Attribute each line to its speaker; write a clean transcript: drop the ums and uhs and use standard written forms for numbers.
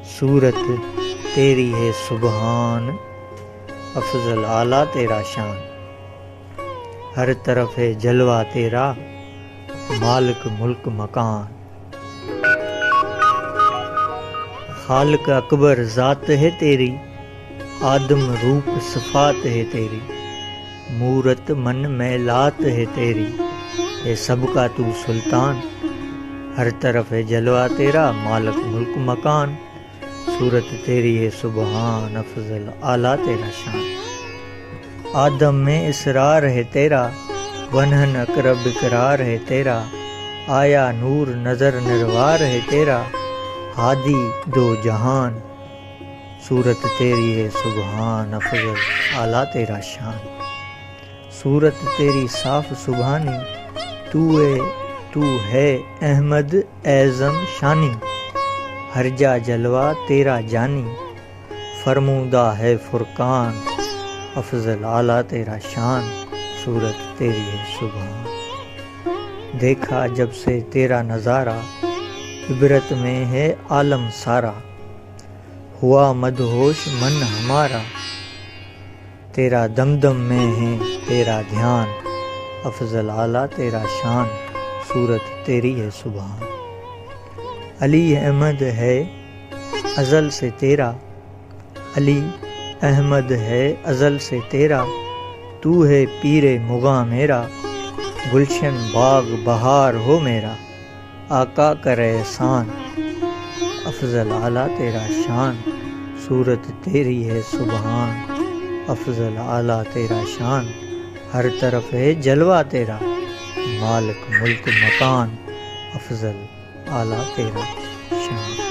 Speaker 1: صورت تیری ہے سبحان، افضل اعلیٰ تیرا شان، ہر طرف ہے جلوہ تیرا، مالک ملک مکان، خالق اکبر ذات ہے تیری، آدم روپ صفات ہے تیری، مورت من میلات ہے تیری، ہے سب کا تو سلطان، ہر طرف ہے جلوہ تیرا، مالک ملک مکان، صورت تیری ہے سبحان، افضل اعلیٰ تیرا شان، آدم میں اسرار ہے تیرا، ونہن اقرب اقرار ہے تیرا، آیا نور نظر نروار ہے تیرا، ہادی دو جہان، صورت تیری ہے سبحان، افضل اعلیٰ تیرا شان، صورت تیری صاف سبحانی، تو ہے احمد اعظم شانی، ہر جا جلوہ تیرا جانی، فرمودہ ہے فرقان، افضل اعلیٰ تیرا شان، صورت تیری ہے سبحان، دیکھا جب سے تیرا نظارہ، عبرت میں ہے عالم سارا، ہوا مدہوش من ہمارا، تیرا دم دم میں ہے تیرا دھیان، افضل اعلیٰ تیرا شان، صورت تیری ہے سبحان، علی احمد ہے ازل سے تیرا، علی احمد ہے ازل سے تیرا، تو ہے پیر مغاں میرا، گلشن باغ بہار ہو میرا، آقا کر احسان، افضل اعلیٰ تیرا شان، صورت تیری ہے سبحان، افضل اعلیٰ تیرا شان، ہر طرف ہے جلوہ تیرا، مالک ملک مکان، افضل اعلیٰ تیرا شان۔